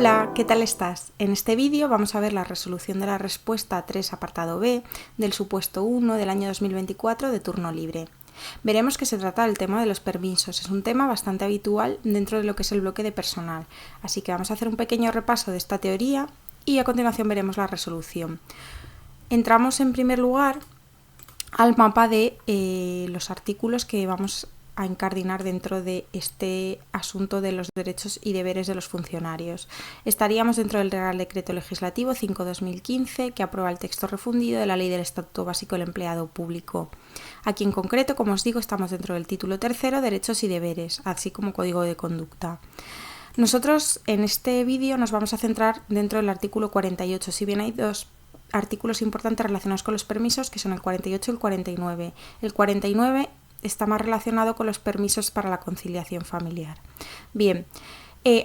Hola, ¿qué tal estás? En este vídeo vamos a ver la resolución de la respuesta 3 apartado B del supuesto 1 del año 2024 de turno libre. Veremos que se trata del tema de los permisos. Es un tema bastante habitual dentro de lo que es el bloque de personal. Así que vamos a hacer un pequeño repaso de esta teoría y a continuación veremos la resolución. Entramos en primer lugar al mapa de los artículos que vamos a incardinar dentro de este asunto de los derechos y deberes de los funcionarios. Estaríamos dentro del Real Decreto Legislativo 5/2015, que aprueba el texto refundido de la Ley del Estatuto Básico del Empleado Público. Aquí en concreto, como os digo, estamos dentro del título tercero, Derechos y Deberes, así como Código de Conducta. Nosotros en este vídeo nos vamos a centrar dentro del artículo 48, si bien hay dos artículos importantes relacionados con los permisos, que son el 48 y el 49. El 49 está más relacionado con los permisos para la conciliación familiar. Bien,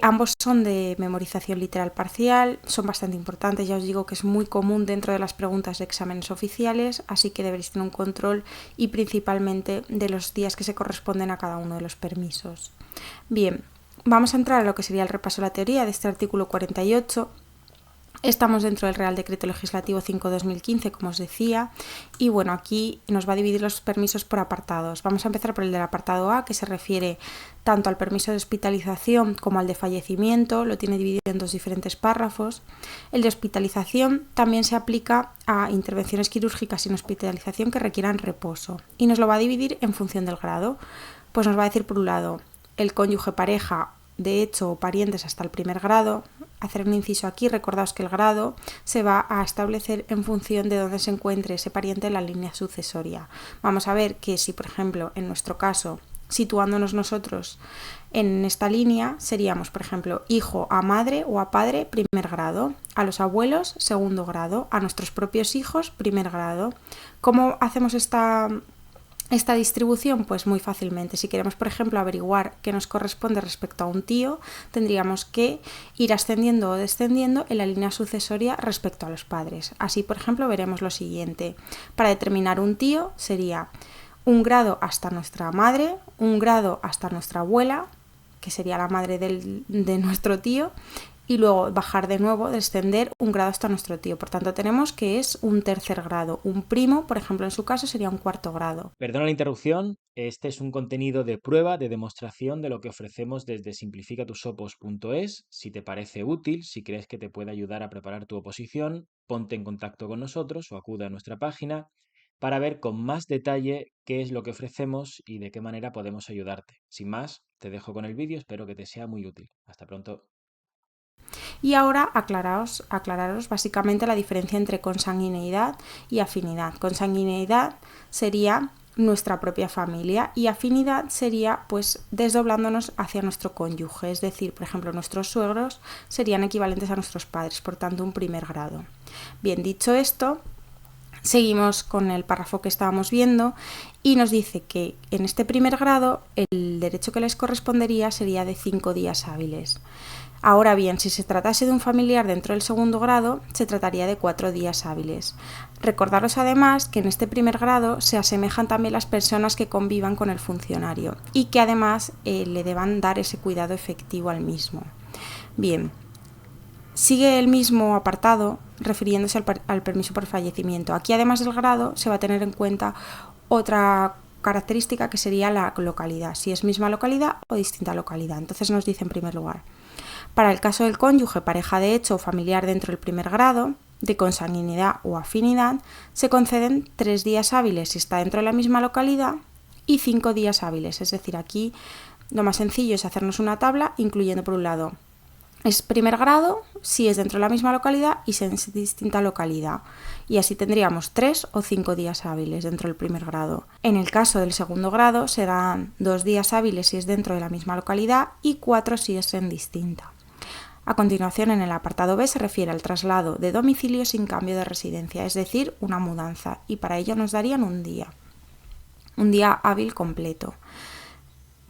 ambos son de memorización literal parcial, son bastante importantes, ya os digo que es muy común dentro de las preguntas de exámenes oficiales, así que deberéis tener un control y principalmente de los días que se corresponden a cada uno de los permisos. Bien, vamos a entrar a lo que sería el repaso de la teoría de este artículo 48. Estamos dentro del Real Decreto Legislativo 5/2015, como os decía, y bueno, aquí nos va a dividir los permisos por apartados. Vamos a empezar por el del apartado A, que se refiere tanto al permiso de hospitalización como al de fallecimiento, lo tiene dividido en dos diferentes párrafos. El de hospitalización también se aplica a intervenciones quirúrgicas sin hospitalización que requieran reposo, y nos lo va a dividir en función del grado. Pues nos va a decir por un lado el cónyuge, pareja, de hecho o parientes hasta el primer grado. Hacer un inciso aquí, recordaos que el grado se va a establecer en función de dónde se encuentre ese pariente en la línea sucesoria. Vamos a ver que si, por ejemplo, en nuestro caso, situándonos nosotros en esta línea, seríamos, por ejemplo, hijo a madre o a padre, primer grado, a los abuelos, segundo grado, a nuestros propios hijos, primer grado. ¿Cómo hacemos esta distribución? Pues muy fácilmente. Si queremos, por ejemplo, averiguar qué nos corresponde respecto a un tío, tendríamos que ir ascendiendo o descendiendo en la línea sucesoria respecto a los padres. Así, por ejemplo, veremos lo siguiente. Para determinar un tío sería un grado hasta nuestra madre, un grado hasta nuestra abuela, que sería la madre de nuestro tío, y luego bajar de nuevo, descender un grado hasta nuestro tío. Por tanto, tenemos que es un tercer grado. Un primo, por ejemplo, en su caso, sería un cuarto grado. Perdona la interrupción, este es un contenido de prueba, de demostración de lo que ofrecemos desde simplificatusopos.es. Si te parece útil, si crees que te puede ayudar a preparar tu oposición, ponte en contacto con nosotros o acude a nuestra página para ver con más detalle qué es lo que ofrecemos y de qué manera podemos ayudarte. Sin más, te dejo con el vídeo, espero que te sea muy útil. Hasta pronto. Y ahora aclararos básicamente la diferencia entre consanguineidad y afinidad. Consanguineidad sería nuestra propia familia y afinidad sería pues desdoblándonos hacia nuestro cónyuge, es decir, por ejemplo, nuestros suegros serían equivalentes a nuestros padres, por tanto un primer grado. Bien, dicho esto, seguimos con el párrafo que estábamos viendo y nos dice que en este primer grado el derecho que les correspondería sería de 5 días hábiles. Ahora bien, si se tratase de un familiar dentro del segundo grado, se trataría de 4 días hábiles. Recordaros además que en este primer grado se asemejan también las personas que convivan con el funcionario y que además le deban dar ese cuidado efectivo al mismo. Bien, sigue el mismo apartado refiriéndose al permiso por fallecimiento. Aquí, además del grado, se va a tener en cuenta otra característica que sería la localidad, si es misma localidad o distinta localidad. Entonces nos dice en primer lugar: para el caso del cónyuge, pareja de hecho o familiar dentro del primer grado, de consanguinidad o afinidad, se conceden 3 días hábiles si está dentro de la misma localidad y 5 días hábiles. Es decir, aquí lo más sencillo es hacernos una tabla incluyendo por un lado es primer grado si es dentro de la misma localidad y si es distinta localidad. Y así tendríamos 3 o 5 días hábiles dentro del primer grado. En el caso del segundo grado serán 2 días hábiles si es dentro de la misma localidad y 4 si es en distinta. A continuación, en el apartado B se refiere al traslado de domicilio sin cambio de residencia, es decir, una mudanza, y para ello nos darían un día hábil completo.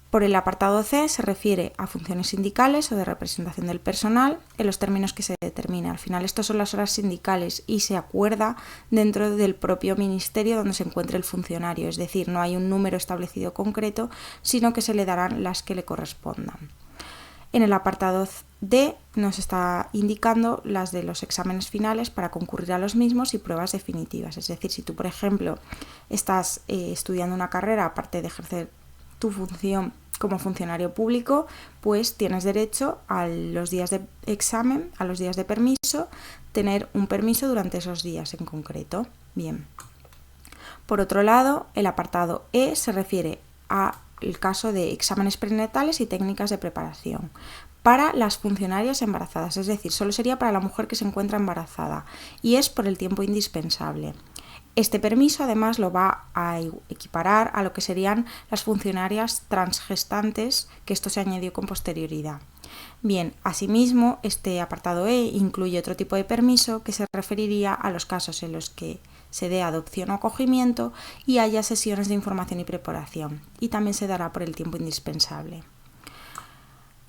Por el apartado C se refiere a funciones sindicales o de representación del personal en los términos que se determina. Al final, estas son las horas sindicales y se acuerda dentro del propio ministerio donde se encuentre el funcionario. Es decir, no hay un número establecido concreto, sino que se le darán las que le correspondan. En el apartado D nos está indicando las de los exámenes finales para concurrir a los mismos y pruebas definitivas. Es decir, si tú, por ejemplo, estás estudiando una carrera aparte de ejercer tu función como funcionario público, pues tienes derecho a los días de examen, a los días de permiso, tener un permiso durante esos días en concreto. Bien. Por otro lado, el apartado E se refiere al caso de exámenes prenatales y técnicas de preparación para las funcionarias embarazadas, es decir, solo sería para la mujer que se encuentra embarazada y es por el tiempo indispensable. Este permiso además lo va a equiparar a lo que serían las funcionarias transgestantes, que esto se añadió con posterioridad. Bien, asimismo, este apartado E incluye otro tipo de permiso que se referiría a los casos en los que se dé adopción o acogimiento y haya sesiones de información y preparación, y también se dará por el tiempo indispensable.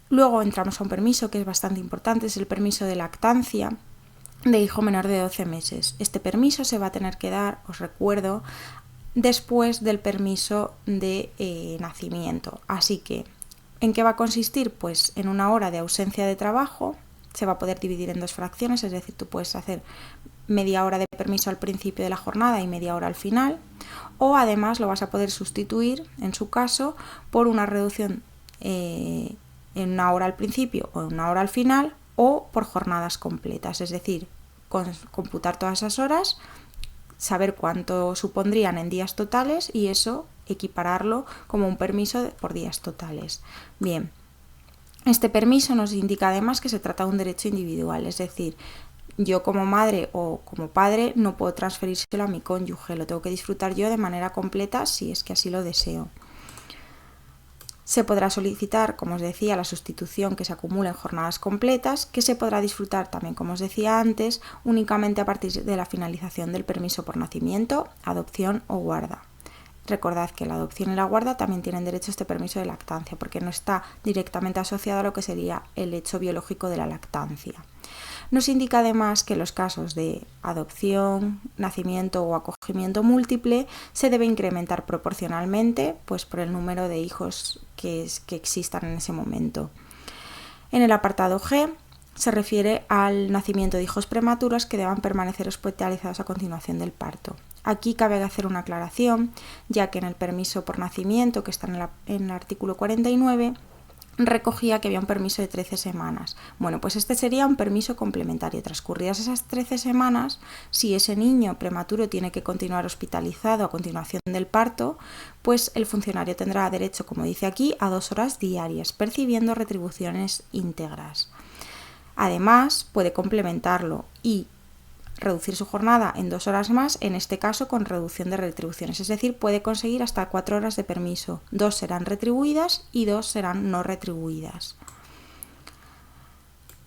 Luego entramos a un permiso que es bastante importante, es el permiso de lactancia de hijo menor de 12 meses. Este permiso se va a tener que dar, os recuerdo, después del permiso de nacimiento. Así que, ¿en qué va a consistir? Pues en una hora de ausencia de trabajo, se va a poder dividir en dos fracciones, es decir, tú puedes hacer media hora de permiso al principio de la jornada y media hora al final, o además lo vas a poder sustituir, en su caso, por una reducción en una hora al principio o en una hora al final, o por jornadas completas, es decir, computar todas esas horas, saber cuánto supondrían en días totales y eso equipararlo como un permiso por días totales. Bien, este permiso nos indica además que se trata de un derecho individual, es decir, yo como madre o como padre no puedo transferírselo a mi cónyuge, lo tengo que disfrutar yo de manera completa si es que así lo deseo. Se podrá solicitar, como os decía, la sustitución que se acumula en jornadas completas, que se podrá disfrutar también, como os decía antes, únicamente a partir de la finalización del permiso por nacimiento, adopción o guarda. Recordad que la adopción y la guarda también tienen derecho a este permiso de lactancia, porque no está directamente asociado a lo que sería el hecho biológico de la lactancia. Nos indica además que en los casos de adopción, nacimiento o acogimiento múltiple se debe incrementar proporcionalmente, pues por el número de hijos que existan en ese momento. En el apartado G se refiere al nacimiento de hijos prematuros que deban permanecer hospitalizados a continuación del parto. Aquí cabe hacer una aclaración, ya que en el permiso por nacimiento, que está en el artículo 49, recogía que había un permiso de 13 semanas. Bueno, pues este sería un permiso complementario. Transcurridas esas 13 semanas, si ese niño prematuro tiene que continuar hospitalizado a continuación del parto, pues el funcionario tendrá derecho, como dice aquí, a 2 horas diarias, percibiendo retribuciones íntegras. Además, puede complementarlo y reducir su jornada en 2 horas más, en este caso con reducción de retribuciones, es decir, puede conseguir hasta 4 horas de permiso, 2 serán retribuidas y 2 serán no retribuidas.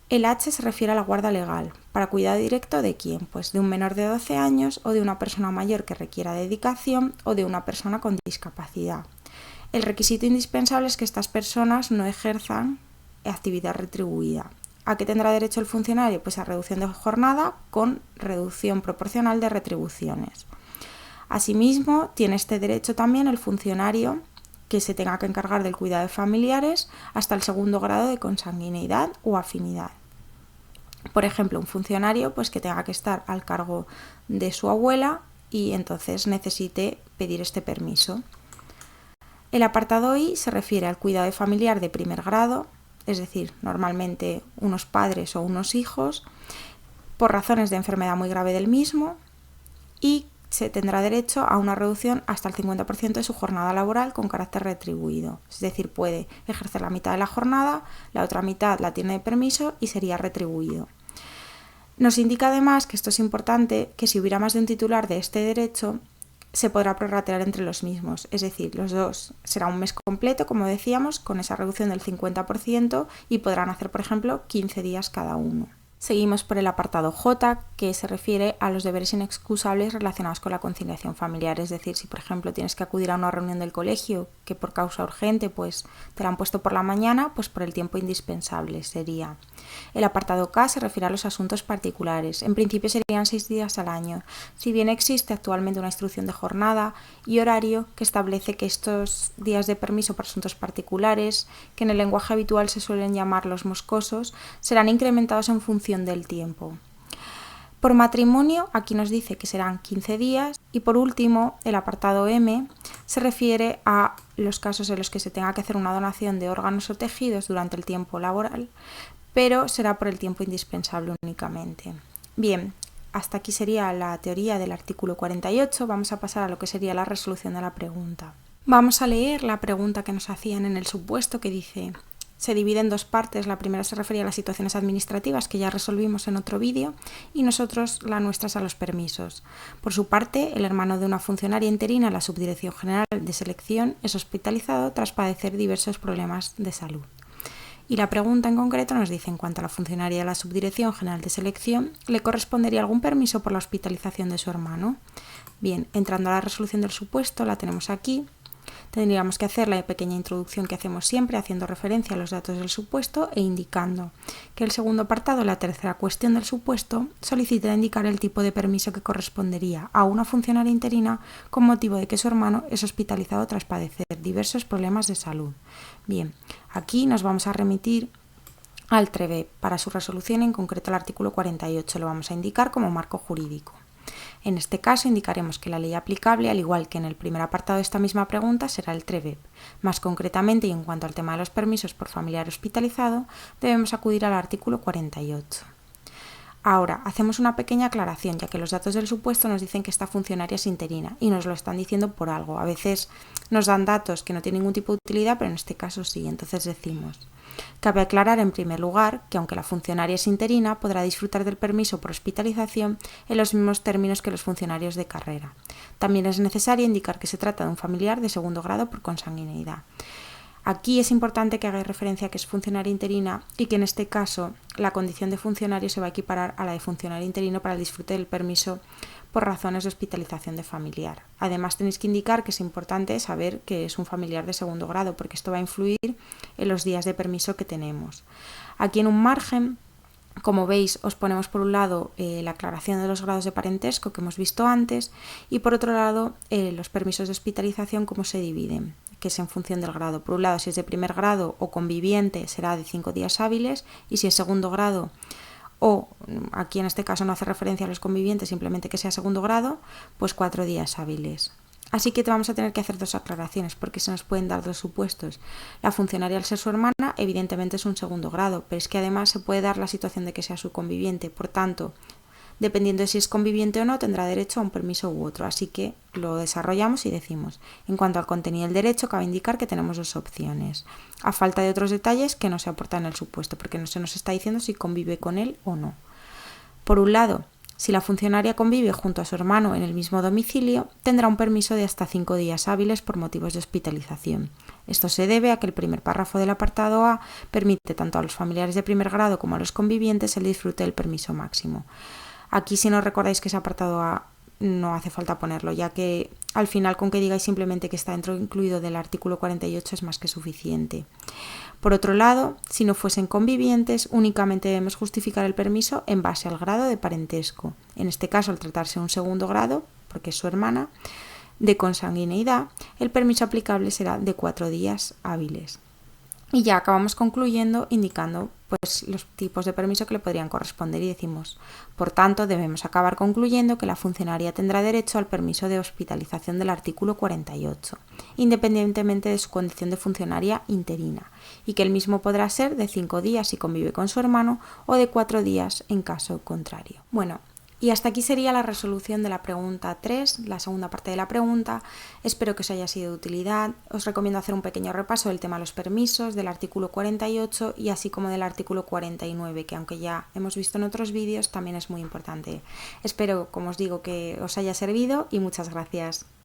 El H se refiere a la guarda legal. ¿Para cuidado directo de quién? Pues de un menor de 12 años o de una persona mayor que requiera dedicación o de una persona con discapacidad. El requisito indispensable es que estas personas no ejerzan actividad retribuida. ¿A qué tendrá derecho el funcionario? Pues a reducción de jornada con reducción proporcional de retribuciones. Asimismo, tiene este derecho también el funcionario que se tenga que encargar del cuidado de familiares hasta el 2º grado de consanguineidad o afinidad. Por ejemplo, un funcionario pues que tenga que estar al cargo de su abuela y entonces necesite pedir este permiso. El apartado I se refiere al cuidado de familiar de primer grado, es decir, normalmente unos padres o unos hijos, por razones de enfermedad muy grave del mismo, y se tendrá derecho a una reducción hasta el 50% de su jornada laboral con carácter retribuido. Es decir, puede ejercer la mitad de la jornada, la otra mitad la tiene de permiso y sería retribuido. Nos indica además, que esto es importante, que si hubiera más de un titular de este derecho, se podrá prorratear entre los mismos, es decir, los dos será un mes completo, como decíamos, con esa reducción del 50% y podrán hacer, por ejemplo, 15 días cada uno. Seguimos por el apartado J, que se refiere a los deberes inexcusables relacionados con la conciliación familiar. Es decir, si por ejemplo tienes que acudir a una reunión del colegio que por causa urgente pues te la han puesto por la mañana, pues por el tiempo indispensable sería. El apartado K se refiere a los asuntos particulares. En principio serían 6 días al año. Si bien existe actualmente una instrucción de jornada y horario que establece que estos días de permiso para asuntos particulares, que en el lenguaje habitual se suelen llamar los moscosos, serán incrementados en función del tiempo. Por matrimonio, aquí nos dice que serán 15 días. Y por último, el apartado M se refiere a los casos en los que se tenga que hacer una donación de órganos o tejidos durante el tiempo laboral, pero será por el tiempo indispensable únicamente. Bien, hasta aquí sería la teoría del artículo 48. Vamos a pasar a lo que sería la resolución de la pregunta. Vamos a leer la pregunta que nos hacían en el supuesto, que dice: se divide en dos partes. La primera se refería a las situaciones administrativas, que ya resolvimos en otro vídeo, y nosotros la nuestra es a los permisos. Por su parte, el hermano de una funcionaria interina en la Subdirección General de Selección es hospitalizado tras padecer diversos problemas de salud. Y la pregunta en concreto nos dice: en cuanto a la funcionaria de la Subdirección General de Selección, ¿le correspondería algún permiso por la hospitalización de su hermano? Bien, entrando a la resolución del supuesto, la tenemos aquí. Tendríamos que hacer la pequeña introducción que hacemos siempre, haciendo referencia a los datos del supuesto e indicando que el segundo apartado, la tercera cuestión del supuesto, solicita indicar el tipo de permiso que correspondería a una funcionaria interina con motivo de que su hermano es hospitalizado tras padecer diversos problemas de salud. Bien, aquí nos vamos a remitir al TREVEP para su resolución, en concreto el artículo 48, lo vamos a indicar como marco jurídico. En este caso indicaremos que la ley aplicable, al igual que en el primer apartado de esta misma pregunta, será el TREVEP. Más concretamente, y en cuanto al tema de los permisos por familiar hospitalizado, debemos acudir al artículo 48. Ahora, hacemos una pequeña aclaración, ya que los datos del supuesto nos dicen que esta funcionaria es interina y nos lo están diciendo por algo. A veces nos dan datos que no tienen ningún tipo de utilidad, pero en este caso sí. Entonces decimos: cabe aclarar en primer lugar que aunque la funcionaria es interina, podrá disfrutar del permiso por hospitalización en los mismos términos que los funcionarios de carrera. También es necesario indicar que se trata de un familiar de segundo grado por consanguineidad. Aquí es importante que hagáis referencia a que es funcionaria interina y que en este caso la condición de funcionario se va a equiparar a la de funcionario interino para el disfrute del permiso por razones de hospitalización de familiar. Además tenéis que indicar que es importante saber que es un familiar de segundo grado, porque esto va a influir en los días de permiso que tenemos. Aquí en un margen, como veis, os ponemos por un lado la aclaración de los grados de parentesco que hemos visto antes, y por otro lado los permisos de hospitalización, cómo se dividen, que es en función del grado. Por un lado, si es de primer grado o conviviente, será de 5 días hábiles, y si es segundo grado o, aquí en este caso no hace referencia a los convivientes, simplemente que sea segundo grado, pues 4 días hábiles. Así que vamos a tener que hacer dos aclaraciones, porque se nos pueden dar dos supuestos. La funcionaria, al ser su hermana, evidentemente es un segundo grado, pero es que además se puede dar la situación de que sea su conviviente. Por tanto, dependiendo de si es conviviente o no, tendrá derecho a un permiso u otro. Así que lo desarrollamos y decimos: en cuanto al contenido del derecho, cabe indicar que tenemos dos opciones, a falta de otros detalles que no se aportan en el supuesto, porque no se nos está diciendo si convive con él o no. Por un lado, si la funcionaria convive junto a su hermano en el mismo domicilio, tendrá un permiso de hasta 5 días hábiles por motivos de hospitalización. Esto se debe a que el primer párrafo del apartado A permite tanto a los familiares de primer grado como a los convivientes el disfrute del permiso máximo. Aquí, si no recordáis que ese apartado A no hace falta ponerlo, ya que al final con que digáis simplemente que está dentro incluido del artículo 48 es más que suficiente. Por otro lado, si no fuesen convivientes, únicamente debemos justificar el permiso en base al grado de parentesco. En este caso, al tratarse de un segundo grado, porque es su hermana, de consanguineidad, el permiso aplicable será de 4 días hábiles. Y ya acabamos concluyendo indicando pues los tipos de permiso que le podrían corresponder y decimos: por tanto, debemos acabar concluyendo que la funcionaria tendrá derecho al permiso de hospitalización del artículo 48, independientemente de su condición de funcionaria interina, y que el mismo podrá ser de 5 días si convive con su hermano o de 4 días en caso contrario. Bueno, y hasta aquí sería la resolución de la pregunta 3, la segunda parte de la pregunta. Espero que os haya sido de utilidad. Os recomiendo hacer un pequeño repaso del tema de los permisos, del artículo 48 y así como del artículo 49, que aunque ya hemos visto en otros vídeos, también es muy importante. Espero, como os digo, que os haya servido y muchas gracias.